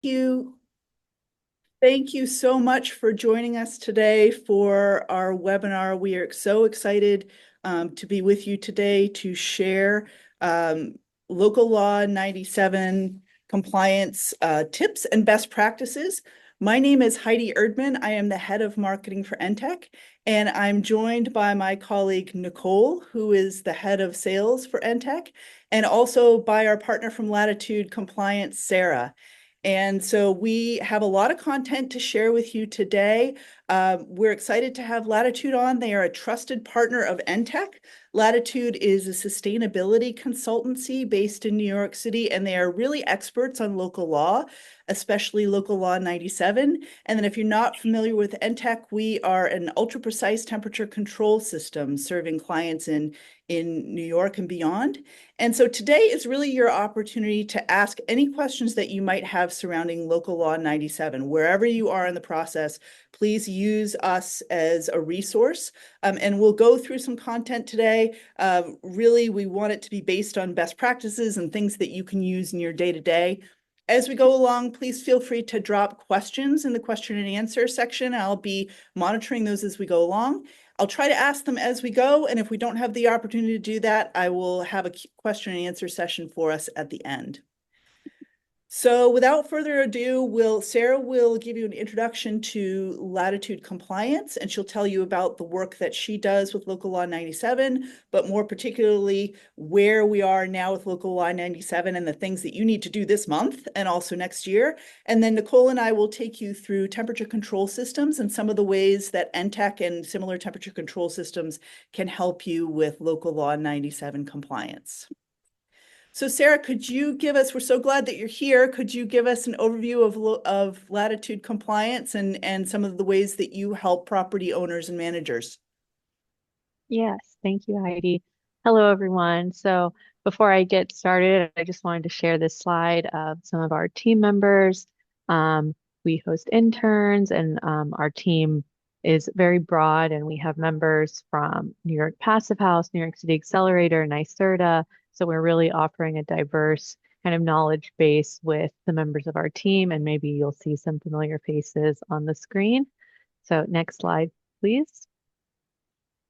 You. Thank you so much for joining us today for our webinar. We are so excited to be with you today to share um, Local Law 97 compliance tips and best practices. My name is Heidi Erdman. I am the head of marketing for Entech, and I'm joined by my colleague Nicole, who is the head of sales for Entech, and also by our partner from Latitude Compliance, Sarah. And so we have a lot of content to share with you today. We're excited to have Latitude on. They are a trusted partner of Entech. Latitude is a sustainability consultancy based in New York City, and they are really experts on local law, especially Local Law 97. And then if you're not familiar with Entech, we are an ultra-precise temperature control system serving clients in New York and beyond. And so today is really your opportunity to ask any questions that you might have surrounding Local Law 97. Wherever you are in the process, please use us as a resource. And we'll go through some content today. Really, we want it to be based on best practices and things that you can use in your day-to-day. As we go along, please feel free to drop questions in the question and answer section. I'll be monitoring those as we go along. I'll try to ask them as we go, and if we don't have the opportunity to do that, I will have a question and answer session for us at the end. So without further ado, Sarah will give you an introduction to Latitude Compliance, and she'll tell you about the work that she does with Local Law 97, but more particularly where we are now with Local Law 97 and the things that you need to do this month and also next year. And then Nicole and I will take you through temperature control systems and some of the ways that Entech and similar temperature control systems can help you with Local Law 97 compliance. So Sarah, could you give us, we're so glad that you're here, could you give us an overview of Latitude Compliance and some of the ways that you help property owners and managers? Yes, thank you, Heidi. Hello, everyone. So before I get started, I just wanted to share this slide of some of our team members. We host interns, and our team is very broad, and we have members from New York Passive House, New York City Accelerator, NYSERDA. So we're really offering a diverse kind of knowledge base with the members of our team, and maybe you'll see some familiar faces on the screen. So next slide, please.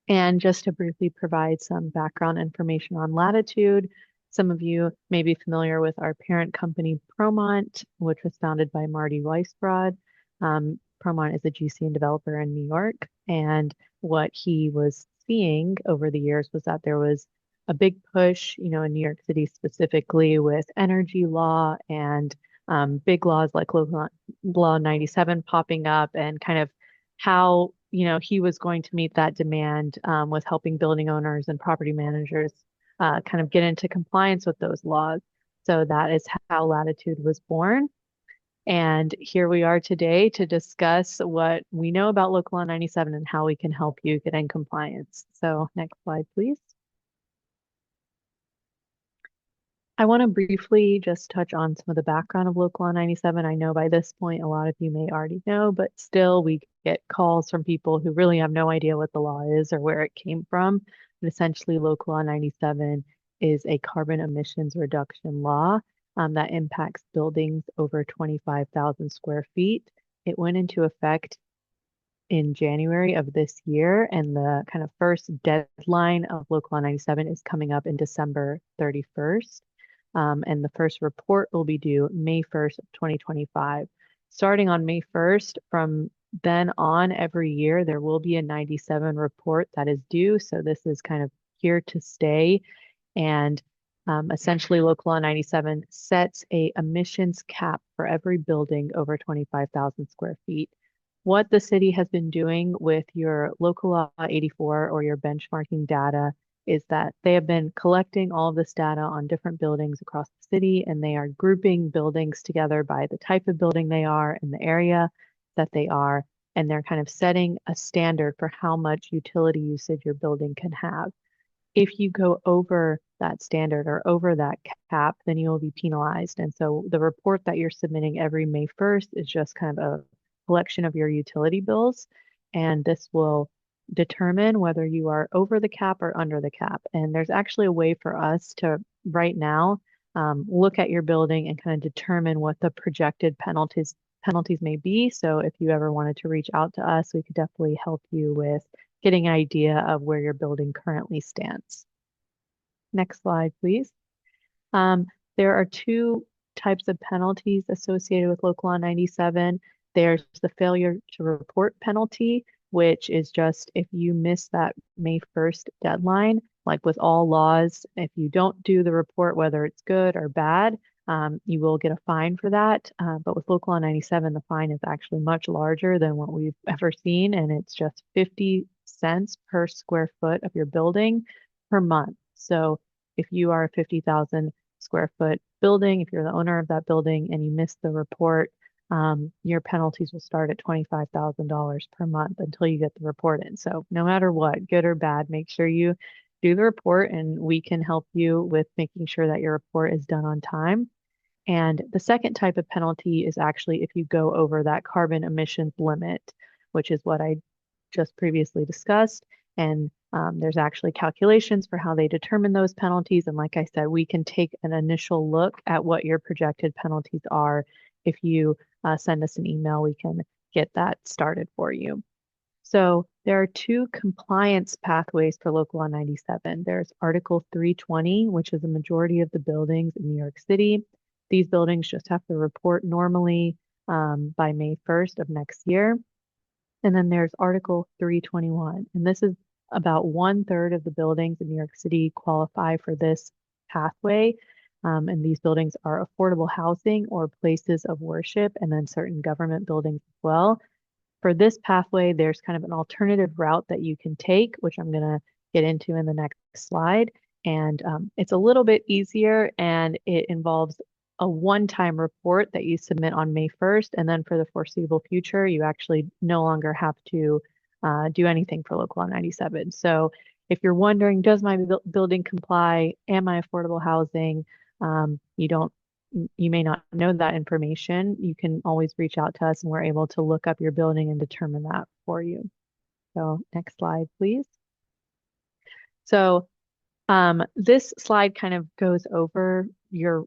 And just to briefly provide some background information on Latitude, some of you may be familiar with our parent company, Promont, which was founded by Marty Weisbrod. Promont is a GC and developer in New York. And what he was seeing over the years was that there was a big push, in New York City specifically with energy law and big laws like Local Law 97 popping up and kind of how he was going to meet that demand with helping building owners and property managers kind of get into compliance with those laws. So that is how Latitude was born. And here we are today to discuss what we know about Local Law 97 and how we can help you get in compliance. So next slide, please. I want to briefly just touch on some of the background of Local Law 97. I know by this point, a lot of you may already know, but still we get calls from people who really have no idea what the law is or where it came from. But essentially, Local Law 97 is a carbon emissions reduction law that impacts buildings over 25,000 square feet. It went into effect in January of this year, and the kind of first deadline of Local Law 97 is coming up in December 31st. And the first report will be due May 1st of 2025. Starting on May 1st, from then on, every year, there will be a 97 report that is due. So this is kind of here to stay. And essentially, Local Law 97 sets a emissions cap for every building over 25,000 square feet. What the city has been doing with your Local Law 84 or your benchmarking data is that they have been collecting all of this data on different buildings across the city, and they are grouping buildings together by the type of building they are and the area that they are, and they're kind of setting a standard for how much utility usage your building can have. If you go over that standard or over that cap, then you will be penalized. And so the report that you're submitting every May 1st is just kind of a collection of your utility bills, and this will determine whether you are over the cap or under the cap. And there's actually a way for us to right now look at your building and kind of determine what the projected penalties may be. So if you ever wanted to reach out to us, we could definitely help you with getting an idea of where your building currently stands. Next slide, please. Um, there are two types of penalties associated with Local Law 97. There's the failure to report penalty, which is just if you miss that May 1st deadline, like with all laws, if you don't do the report, whether it's good or bad, you will get a fine for that. But with Local Law 97, the fine is actually much larger than what we've ever seen, and it's just 50 cents per square foot of your building per month. So if you are a 50,000 square foot building, if you're the owner of that building and you miss the report, your penalties will start at $25,000 per month until you get the report in. So no matter what, good or bad, make sure you do the report and we can help you with making sure that your report is done on time. And the second type of penalty is actually if you go over that carbon emissions limit, which is what I just previously discussed. And there's actually calculations for how they determine those penalties. And like I said, we can take an initial look at what your projected penalties are. If you send us an email, we can get that started for you. So there are two compliance pathways for Local Law 97. There's Article 320, which is a majority of the buildings in New York City. These buildings just have to report normally by May 1st of next year. And then there's Article 321, and this is about 1/3 of the buildings in New York City qualify for this pathway. And these buildings are affordable housing or places of worship, and then certain government buildings as well. For this pathway, there's kind of an alternative route that you can take, which I'm going to get into in the next slide. And it's a little bit easier and it involves a one-time report that you submit on May 1st. And then for the foreseeable future, you actually no longer have to do anything for Local Law 97. So if you're wondering, does my building comply? Am I affordable housing? You may not know that information. You can always reach out to us and we're able to look up your building and determine that for you. So next slide, please. So this slide kind of goes over your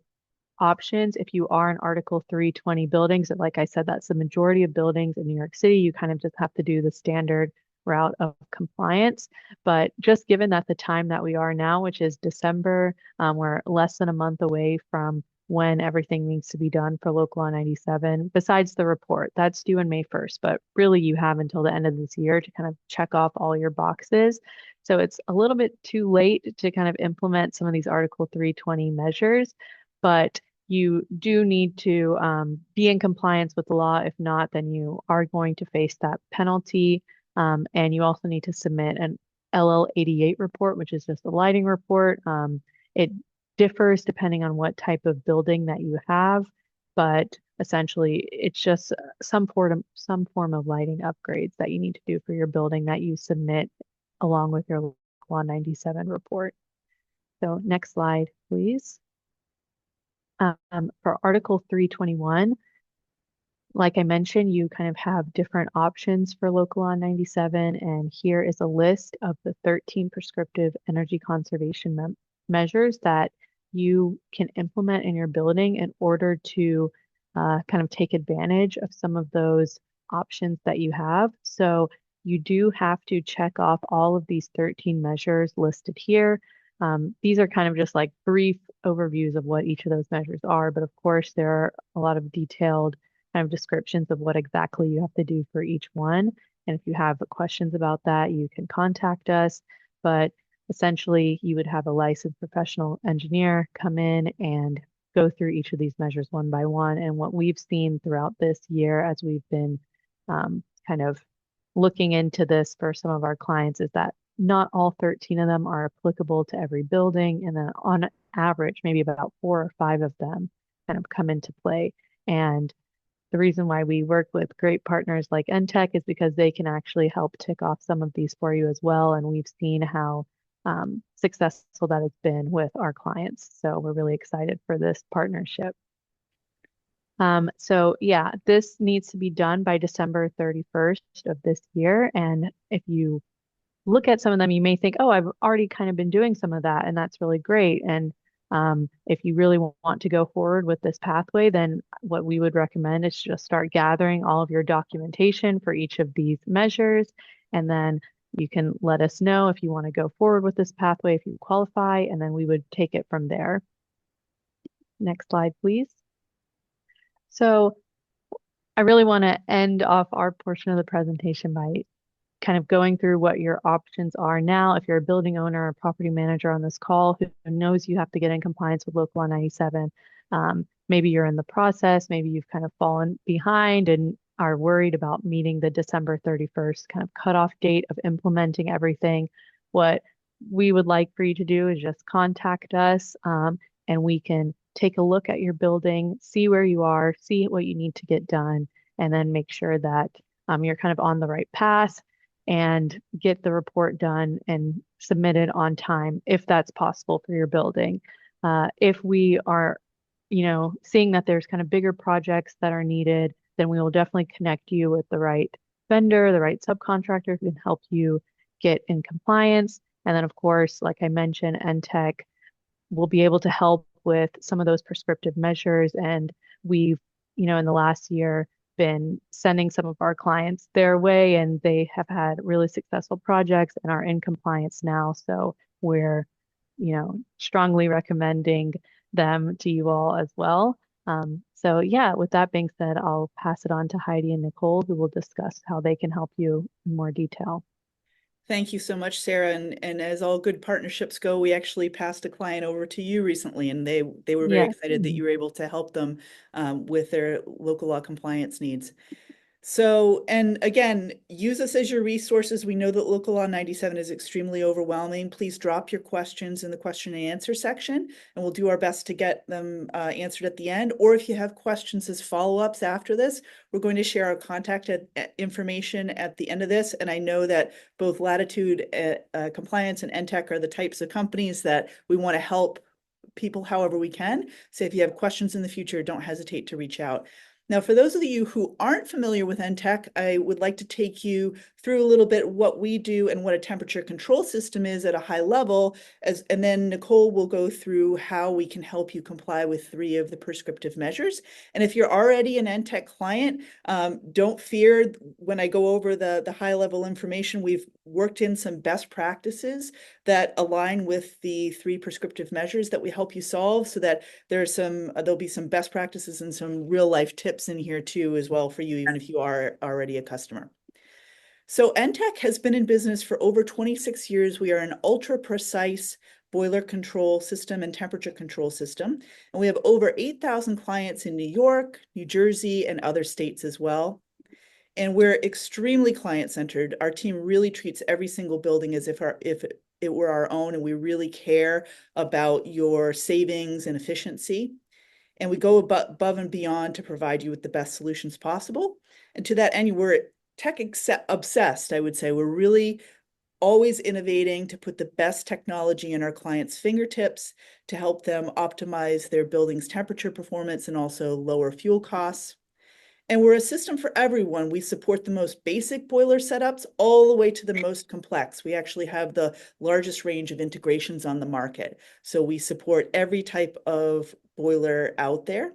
options if you are in Article 320 buildings. And like I said, that's the majority of buildings in New York City. You kind of just have to do the standard route of compliance. But just given that the time that we are now, which is December, we're less than a month away from when everything needs to be done for Local Law 97, besides the report. That's due on May 1st, but really you have until the end of this year to kind of check off all your boxes. So it's a little bit too late to kind of implement some of these Article 320 measures, but you do need to be in compliance with the law. If not, then you are going to face that penalty. And you also need to submit an LL88 report, which is just a lighting report. It differs depending on what type of building that you have, but essentially it's just some form of lighting upgrades that you need to do for your building that you submit along with your Law 97 report. So next slide, please. For Article 321, like I mentioned, you kind of have different options for Local Law 97, and here is a list of the 13 prescriptive energy conservation measures that you can implement in your building in order to kind of take advantage of some of those options that you have. So you do have to check off all of these 13 measures listed here. These are kind of just like brief overviews of what each of those measures are, but of course there are a lot of detailed kind of descriptions of what exactly you have to do for each one. And if you have questions about that, you can contact us. But essentially, you would have a licensed professional engineer come in and go through each of these measures one by one. And what we've seen throughout this year as we've been kind of looking into this for some of our clients is that not all 13 of them are applicable to every building. And then on average, maybe about 4 or 5 of them kind of come into play. And the reason why we work with great partners like Entech is because they can actually help tick off some of these for you as well. And we've seen how successful that has been with our clients. So we're really excited for this partnership. So yeah, this needs to be done by December 31st of this year. And if you look at some of them, you may think, oh, I've already kind of been doing some of that, and that's really great. And If you really want to go forward with this pathway, then what we would recommend is just start gathering all of your documentation for each of these measures, and then you can let us know if you want to go forward with this pathway, if you qualify, and then we would take it from there. Next slide, please. So I really want to end off our portion of the presentation by kind of going through what your options are now. If you're a building owner or property manager on this call who knows you have to get in compliance with Local Law 97, maybe you're in the process, maybe you've kind of fallen behind and are worried about meeting the December 31st kind of cutoff date of implementing everything. What we would like for you to do is just contact us, and we can take a look at your building, see where you are, see what you need to get done, and then make sure that you're kind of on the right path and get the report done and submitted on time if that's possible for your building. If we are, seeing that there's kind of bigger projects that are needed, then we will definitely connect you with the right vendor, the right subcontractor who can help you get in compliance. And then, of course, like I mentioned, Entech will be able to help with some of those prescriptive measures. And we've, in the last year, been sending some of our clients their way, and they have had really successful projects and are in compliance now. So we're, strongly recommending them to you all as well. So yeah, with that being said, I'll pass it on to Heidi and Nicole, who will discuss how they can help you in more detail. Thank you so much, Sarah. And as all good partnerships go, we actually passed a client over to you recently, and they were very Yes. excited that you were able to help them with their local law compliance needs. So, and again, use us as your resources. We know that Local Law 97 is extremely overwhelming. Please drop your questions in the question and answer section, and we'll do our best to get them answered at the end. Or if you have questions as follow-ups after this, we're going to share our contact information at the end of this. And I know that both Latitude Compliance and Entech are the types of companies that we want to help people however we can. So if you have questions in the future, don't hesitate to reach out. Now, for those of you who aren't familiar with Entech, I would like to take you through a little bit what we do and what a temperature control system is at a high level, and then Nicole will go through how we can help you comply with 3 of the prescriptive measures. And if you're already an Entech client, don't fear when I go over the high level information. We've worked in some best practices that align with the 3 prescriptive measures that we help you solve, so that there'll be some best practices and some real life tips in here too as well for you, even if you are already a customer. So Entech has been in business for over 26 years. We are an ultra precise boiler control system and temperature control system. And we have over 8,000 clients in New York, New Jersey, and other states as well. And we're extremely client-centered. Our team really treats every single building as if it were our own, and we really care about your savings and efficiency. And we go above and beyond to provide you with the best solutions possible. And to that end, we're tech obsessed, I would say. We're really always innovating to put the best technology in our clients' fingertips to help them optimize their building's temperature performance and also lower fuel costs. And we're a system for everyone. We support the most basic boiler setups all the way to the most complex. We actually have the largest range of integrations on the market. So we support every type of boiler out there,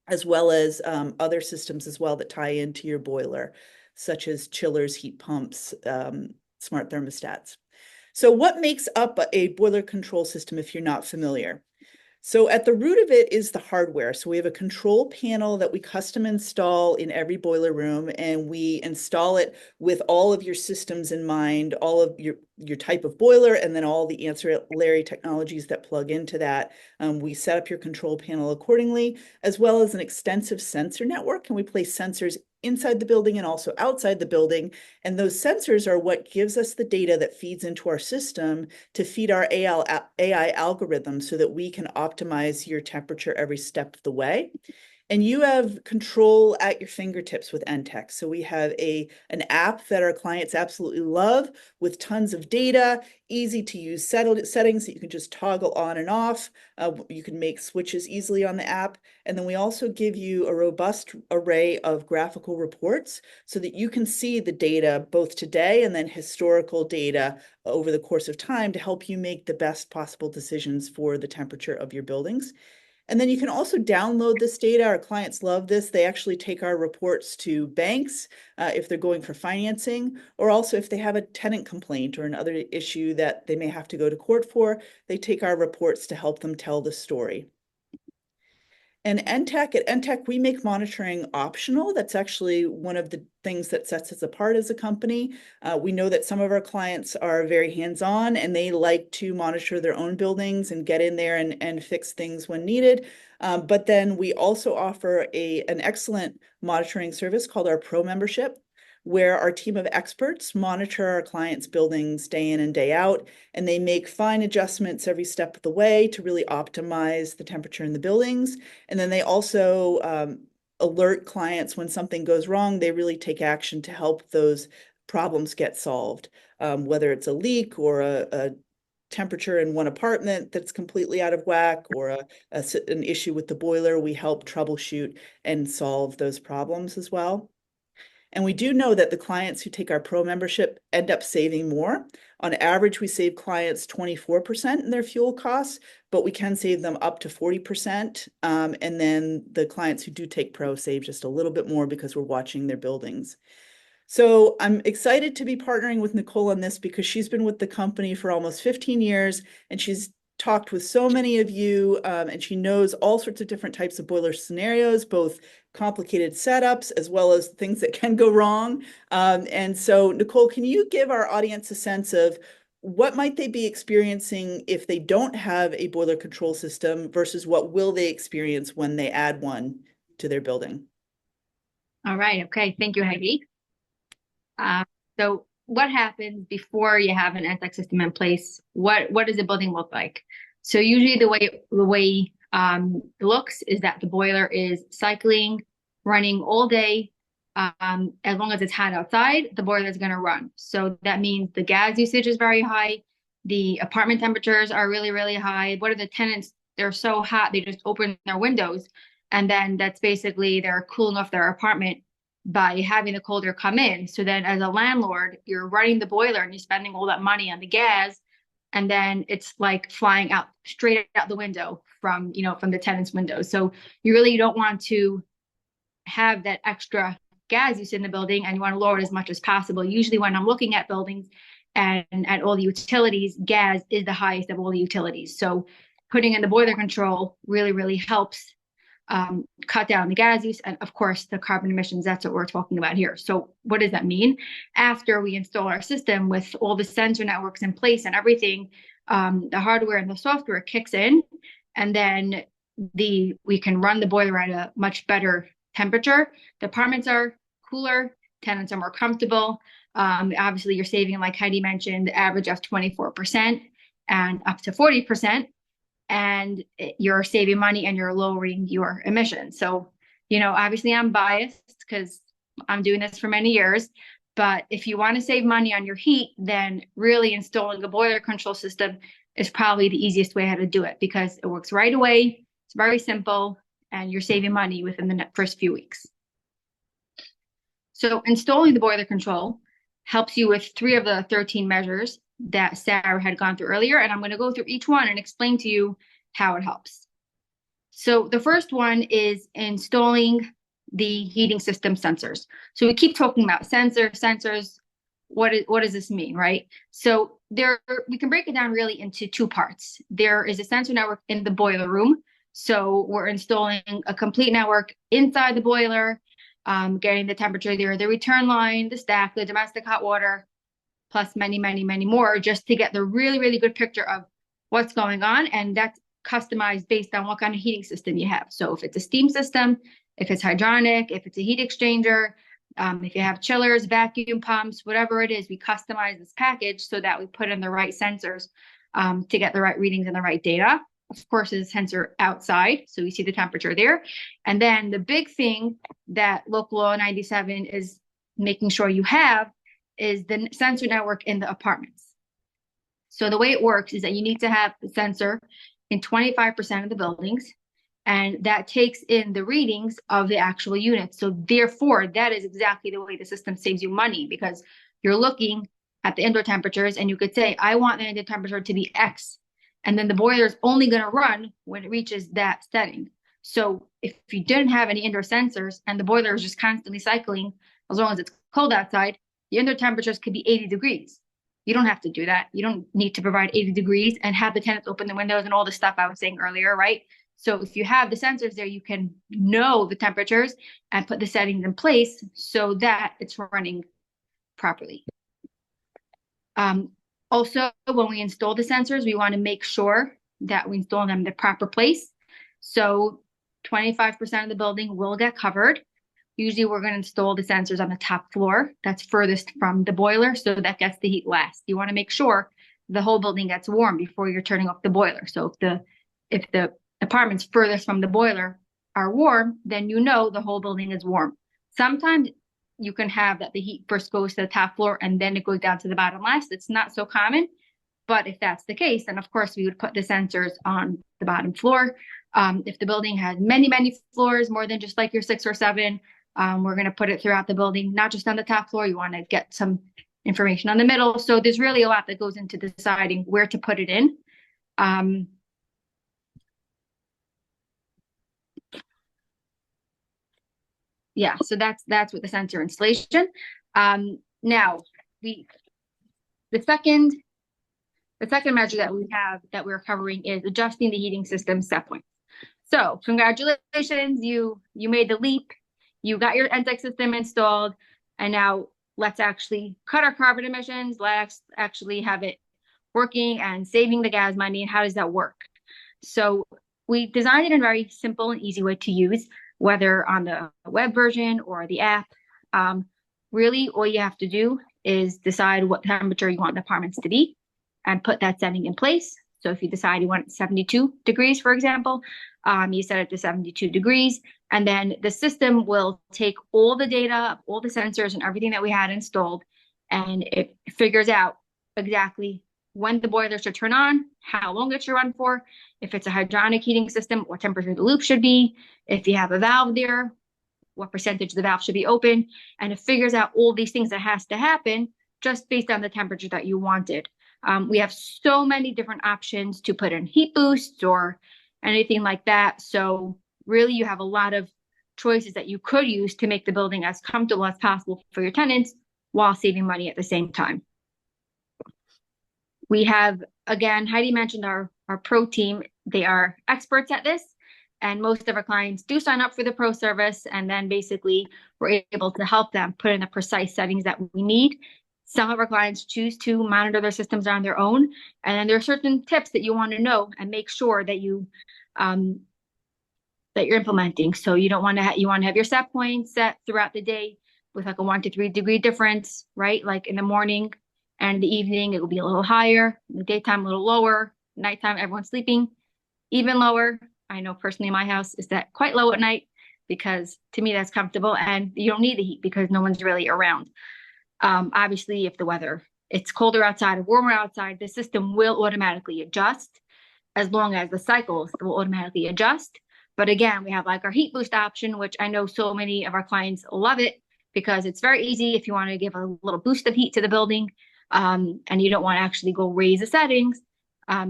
as well as other systems as well that tie into your boiler, such as chillers, heat pumps, smart thermostats. So what makes up a boiler control system if you're not familiar? So at the root of it is the hardware. So we have a control panel that we custom install in every boiler room, and we install it with all of your systems in mind, all of your type of boiler, and then all the ancillary technologies that plug into that. We set up your control panel accordingly, as well as an extensive sensor network, and we place sensors inside the building and also outside the building. And those sensors are what gives us the data that feeds into our system to feed our AI algorithm so that we can optimize your temperature every step of the way. And you have control at your fingertips with Entech. So we have an app that our clients absolutely love with tons of data, easy to use settings that you can just toggle on and off. You can make switches easily on the app. And then we also give you a robust array of graphical reports so that you can see the data both today and then historical data over the course of time to help you make the best possible decisions for the temperature of your buildings. And then you can also download this data. Our clients love this. They actually take our reports to banks if they're going for financing, or also if they have a tenant complaint or another issue that they may have to go to court for, they take our reports to help them tell the story. And at Entech, we make monitoring optional. That's actually one of the things that sets us apart as a company. We know that some of our clients are very hands-on and they like to monitor their own buildings and get in there and fix things when needed. But then we also offer an excellent monitoring service called our Pro membership, where our team of experts monitor our clients' buildings day in and day out, and they make fine adjustments every step of the way to really optimize the temperature in the buildings. And then they also alert clients when something goes wrong. They really take action to help those problems get solved, whether it's a leak or a temperature in one apartment that's completely out of whack or an issue with the boiler. We help troubleshoot and solve those problems as well. And we do know that the clients who take our Pro membership end up saving more. On average, we save clients 24% in their fuel costs, but we can save them up to 40%. And then the clients who do take Pro save just a little bit more because we're watching their buildings. So I'm excited to be partnering with Nicole on this because she's been with the company for almost 15 years and she's talked with so many of you, and she knows all sorts of different types of boiler scenarios, both complicated setups as well as things that can go wrong. And so, Nicole, can you give our audience a sense of what might they be experiencing if they don't have a boiler control system versus what will they experience when they add one to their building? All right. Okay. Thank you, Heidi. So what happens before you have an Entech system in place? What does the building look like? So usually the way it looks is that the boiler is cycling, running all day. As long as it's hot outside, the boiler is going to run. So that means the gas usage is very high. The apartment temperatures are really, really high. What are the tenants? They're so hot, they just open their windows. And then that's basically they're cooling off their apartment by having the colder come in. So then as a landlord, you're running the boiler and you're spending all that money on the gas. And then it's like flying out straight out the window from the tenant's window. So you don't want to have that extra gas use in the building, and you want to lower it as much as possible. Usually when I'm looking at buildings and at all the utilities, gas is the highest of all the utilities. So putting in the boiler control really, really helps cut down the gas use and, of course, the carbon emissions. That's what we're talking about here. So what does that mean? After we install our system with all the sensor networks in place and everything, the hardware and the software kicks in, and then we can run the boiler at a much better temperature. The apartments are cooler, tenants are more comfortable. Obviously, you're saving, like Heidi mentioned, the average of 24% and up to 40%. And you're saving money and you're lowering your emissions. So, obviously I'm biased because I'm doing this for many years, but if you want to save money on your heat, then really installing a boiler control system is probably the easiest way how to do it because it works right away. It's very simple and you're saving money within the first few weeks. So installing the boiler control helps you with 3 of the 13 measures that Sarah had gone through earlier, and I'm going to go through each one and explain to you how it helps. So the first one is installing the heating system sensors. So we keep talking about sensors. What does this mean, right? So we can break it down really into 2 parts. There is a sensor network in the boiler room. So we're installing a complete network inside the boiler, getting the temperature there, the return line, the stack, the domestic hot water, plus many, many, many more, just to get the really, really good picture of what's going on. And that's customized based on what kind of heating system you have. So if it's a steam system, if it's hydronic, if it's a heat exchanger, if you have chillers, vacuum pumps, whatever it is, we customize this package so that we put in the right sensors to get the right readings and the right data. of course, is a sensor outside. So we see the temperature there. And then the big thing that Local Law 97 is making sure you have is the sensor network in the apartments. So the way it works is that you need to have the sensor in 25% of the buildings, and that takes in the readings of the actual units. So therefore, that is exactly the way the system saves you money, because you're looking at the indoor temperatures and you could say, I want the indoor temperature to be X. And then the boiler is only going to run when it reaches that setting. So if you didn't have any indoor sensors and the boiler is just constantly cycling, as long as it's cold outside, the indoor temperatures could be 80 degrees. You don't have to do that. You don't need to provide 80 degrees and have the tenants open the windows and all the stuff I was saying earlier, right? So if you have the sensors there, you can know the temperatures and put the settings in place so that it's running properly. Also, when we install the sensors, we want to make sure that we install them in the proper place. So 25% of the building will get covered. Usually we're going to install the sensors on the top floor that's furthest from the boiler, so that gets the heat last. You want to make sure the whole building gets warm before you're turning off the boiler. So if the apartments furthest from the boiler are warm, then you know the whole building is warm. Sometimes you can have that the heat first goes to the top floor and then it goes down to the bottom last. It's not so common, but if that's the case, then of course we would put the sensors on the bottom floor. If the building has many floors, more than just like your 6 or 7, we're going to put it throughout the building, not just on the top floor. You want to get some information on the middle. So there's really a lot that goes into deciding where to put it in. Yeah, so that's with the sensor installation. Now the second measure that we have that we're covering is adjusting the heating system set points. So congratulations, you made the leap. You got your Entech system installed, and now let's actually cut our carbon emissions. Let's actually have it working and saving the gas money. And how does that work? So we designed it in a very simple and easy way to use, whether on the web version or the app. Really, all you have to do is decide what temperature you want the apartments to be and put that setting in place. So if you decide you want 72 degrees, for example, you set it to 72 degrees, and then the system will take all the data, all the sensors and everything that we had installed, and it figures out exactly when the boiler should turn on, how long it should run for, if it's a hydronic heating system, what temperature the loop should be, if you have a valve there, what percentage the valve should be open, and it figures out all these things that has to happen just based on the temperature that you wanted. We have so many different options to put in heat boosts or anything like that. So really you have a lot of choices that you could use to make the building as comfortable as possible for your tenants while saving money at the same time. We have, again, Heidi mentioned our pro team. They are experts at this, and most of our clients do sign up for the pro service, and then basically we're able to help them put in the precise settings that we need. Some of our clients choose to monitor their systems on their own, and then there are certain tips that you want to know and make sure that you that you're implementing. So you don't want to you want to have your set points set throughout the day with like a 1 to 3 degree difference, right? Like in the morning and the evening, it will be a little higher. In the daytime, a little lower. Nighttime, everyone's sleeping, even lower. I know personally in my house is that quite low at night, because to me that's comfortable, and you don't need the heat because no one's really around. Obviously, if the weather, it's colder outside or warmer outside, the system will automatically adjust as long as the cycles will automatically adjust. But again, we have like our heat boost option, which I know so many of our clients love it because it's very easy if you want to give a little boost of heat to the building, and you don't want to actually go raise the settings,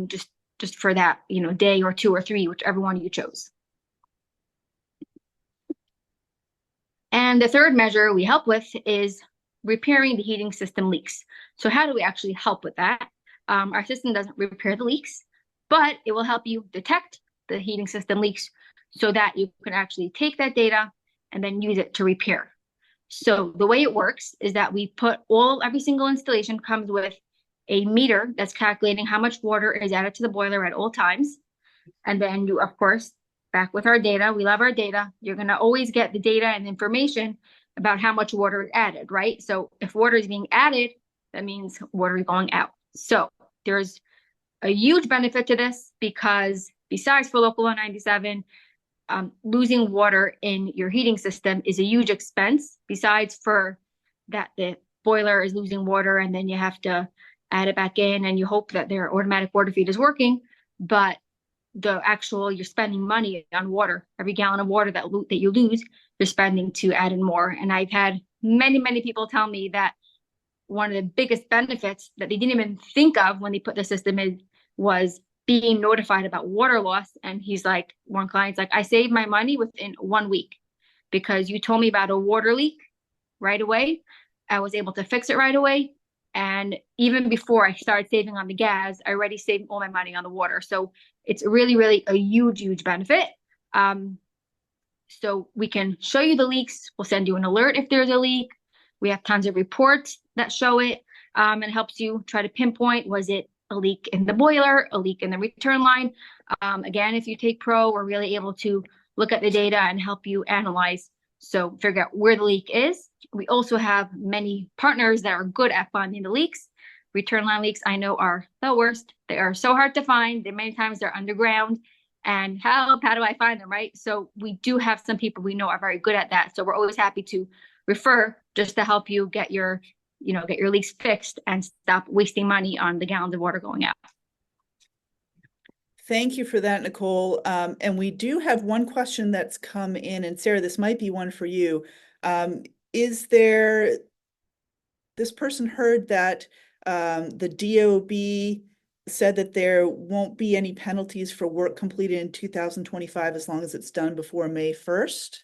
just for that, day or 2 or 3, whichever one you chose. And the third measure we help with is repairing the heating system leaks. So how do we actually help with that? Our system doesn't repair the leaks, but it will help you detect the heating system leaks so that you can actually take that data and then use it to repair. So the way it works is that we put every single installation comes with a meter that's calculating how much water is added to the boiler at all times. And then you, of course, back with our data, we love our data. You're going to always get the data and information about how much water is added, right? So if water is being added, that means water is going out. So there's a huge benefit to this because besides for local law 97, losing water in your heating system is a huge expense. Besides for that, the boiler is losing water and then you have to add it back in and you hope that their automatic water feed is working. But you're spending money on water. Every gallon of water that you lose, you're spending to add in more. And I've had many people tell me that one of the biggest benefits that they didn't even think of when they put the system in was being notified about water loss. And he's like, one client's like, I saved my money within 1 week because you told me about a water leak right away. I was able to fix it right away. And even before I started saving on the gas, I already saved all my money on the water. So it's really a huge benefit. So we can show you the leaks. We'll send you an alert if there's a leak. We have tons of reports that show it, and helps you try to pinpoint, was it a leak in the boiler, a leak in the return line? Again, if you take Pro, we're really able to look at the data and help you analyze. So figure out where the leak is. We also have many partners that are good at finding the leaks. Return line leaks, I know, are the worst. They are so hard to find. Many times they're underground. And how do I find them, right? So we do have some people we know are very good at that. So we're always happy to refer just to help you get your leaks fixed and stop wasting money on the gallons of water going out. Thank you for that, Nicole. And we do have one question that's come in, and Sarah, this might be one for you. This person heard that the DOB said that there won't be any penalties for work completed in 2025 as long as it's done before May 1st.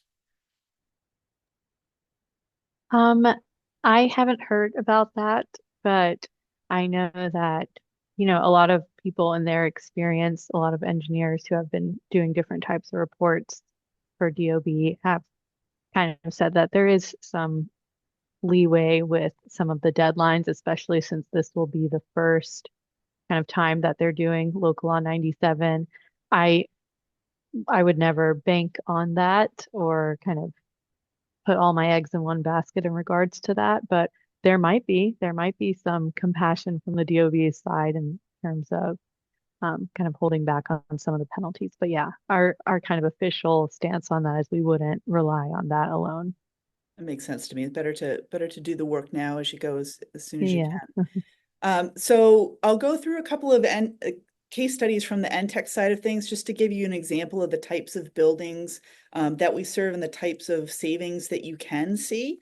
I haven't heard about that, but I know that, a lot of people in their experience, a lot of engineers who have been doing different types of reports for DOB have kind of said that there is some leeway with some of the deadlines, especially since this will be the first kind of time that they're doing local law 97. I would never bank on that or kind of put all my eggs in one basket in regards to that, but there might be some compassion from the DOB's side in terms of kind of holding back on some of the penalties. But yeah, our kind of official stance on that is we wouldn't rely on that alone. It makes sense to me. It's better to do the work now as you go as soon as you Yeah. can. So I'll go through a couple of case studies from the Entech side of things, just to give you an example of the types of buildings that we serve and the types of savings that you can see.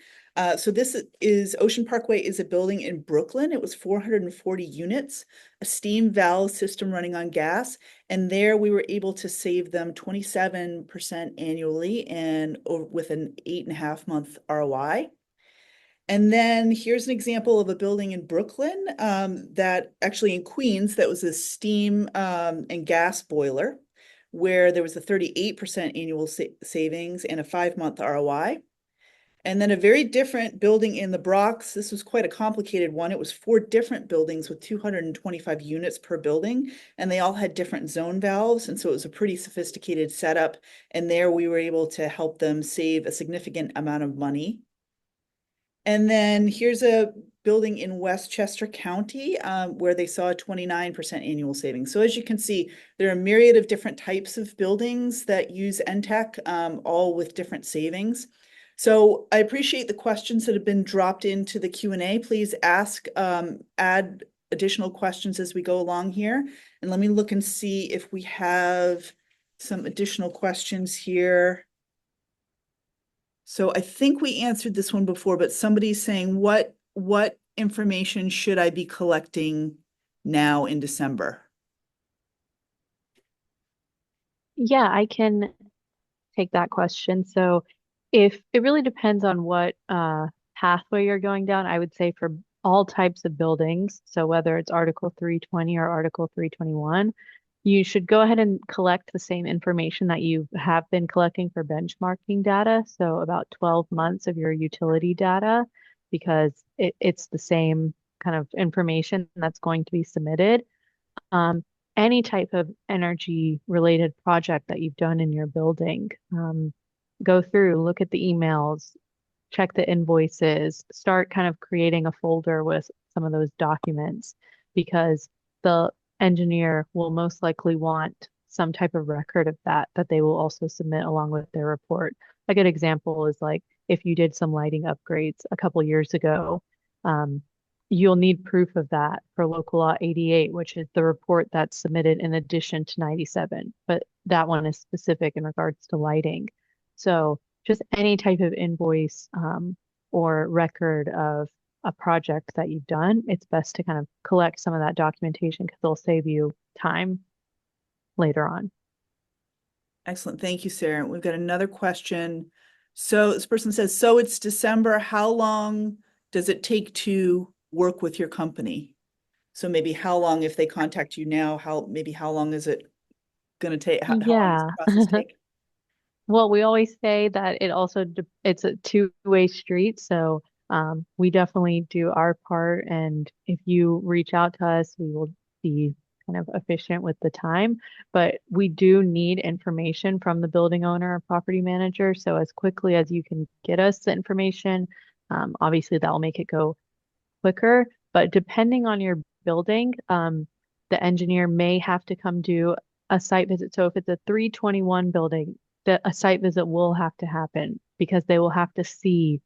So this is Ocean Parkway is a building in Brooklyn. It was 440 units, a steam valve system running on gas. And there we were able to save them 27% annually and with an 8.5-month ROI. And then here's an example of a building in Brooklyn that actually in Queens, that was a steam and gas boiler where there was a 38% annual savings and a 5-month ROI. And then a very different building in the Bronx. This was quite a complicated one. It was 4 different buildings with 225 units per building, and they all had different zone valves. And so it was a pretty sophisticated setup. And there we were able to help them save a significant amount of money. And then here's a building in Westchester County where they saw a 29% annual savings. So as you can see, there are a myriad of different types of buildings that use Entech, all with different savings. So I appreciate the questions that have been dropped into the Q&A. Please add additional questions as we go along here. And let me look and see if we have some additional questions here. So I think we answered this one before, but somebody's saying, what information should I be collecting now in December? Yeah, I can take that question. So if it really depends on what pathway you're going down, I would say for all types of buildings, so whether it's Article 320 or Article 321, you should go ahead and collect the same information that you have been collecting for benchmarking data. So about 12 months of your utility data, because it's the same kind of information that's going to be submitted. Any type of energy related project that you've done in your building, go through, look at the emails, check the invoices, start kind of creating a folder with some of those documents, because the engineer will most likely want some type of record of that they will also submit along with their report. A good example is like if you did some lighting upgrades a couple years ago, um, you'll need proof of that for local law 88, which is the report that's submitted in addition to 97. But that one is specific in regards to lighting. So just any type of invoice or record of a project that you've done, it's best to kind of collect some of that documentation because it'll save you time later on. Excellent. Thank you, Sarah. We've got another question. So this person says, so it's December. How long does it take to work with your company? So maybe how long, if they contact you now, how long is it going to take? How long does Yeah. the process take? Well, we always say that it's a two-way street. So we definitely do our part. And if you reach out to us, we will be kind of efficient with the time. But we do need information from the building owner or property manager. So as quickly as you can get us the information, obviously that will make it go quicker. But depending on your building, the engineer may have to come do a site visit. So if it's a 321 building, a site visit will have to happen because they will have to see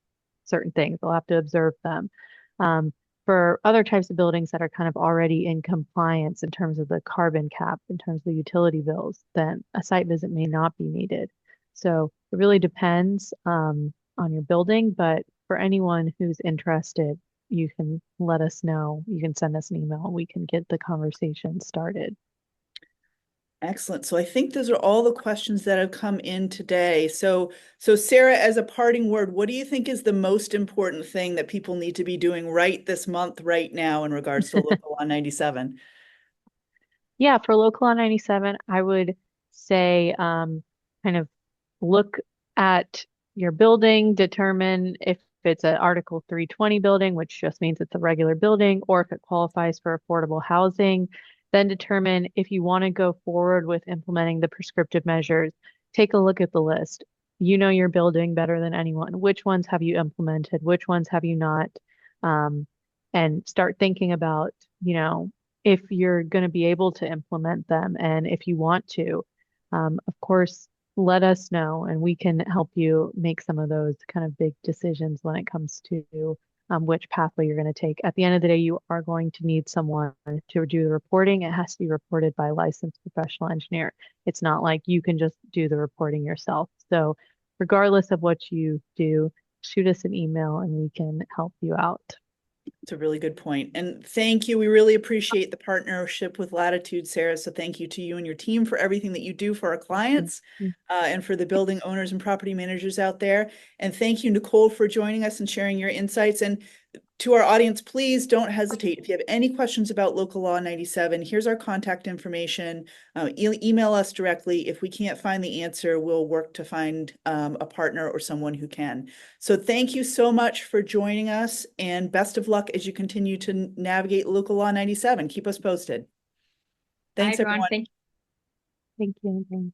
certain things. They'll have to observe them. Um, for other types of buildings that are kind of already in compliance in terms of the carbon cap, in terms of the utility bills, then a site visit may not be needed. So it really depends on your building, but for anyone who's interested, you can let us know. You can send us an email and we can get the conversation started. Excellent. So I think those are all the questions that have come in today. So Sarah, as a parting word, what do you think is the most important thing that people need to be doing right this month, right now, in regards to Local Law 97? Yeah, for Local Law 97, I would say kind of look at your building, determine if it's an Article 320 building, which just means it's a regular building, or if it qualifies for affordable housing. Then determine if you want to go forward with implementing the prescriptive measures. Take a look at the list. You know your building better than anyone. Which ones have you implemented? Which ones have you not? Um, and start thinking about, if you're going to be able to implement them and if you want to. Of course, let us know and we can help you make some of those kind of big decisions when it comes to which pathway you're going to take. At the end of the day, you are going to need someone to do the reporting. It has to be reported by a licensed professional engineer. It's not like you can just do the reporting yourself. So regardless of what you do, shoot us an email and we can help you out. It's a really good point. And thank you. We really appreciate the partnership with Latitude, Sarah. So thank you to you and your team for everything that you do for our clients and for the building owners and property managers out there. And thank you, Nicole, for joining us and sharing your insights. And to our audience, please don't hesitate. If you have any questions about Local Law 97, here's our contact information. Email us directly. If we can't find the answer, we'll work to find a partner or someone who can. So thank you so much for joining us and best of luck as you continue to navigate Local Law 97. Keep us posted. Bye, Thanks, everyone. everyone. Thank you. Thank you.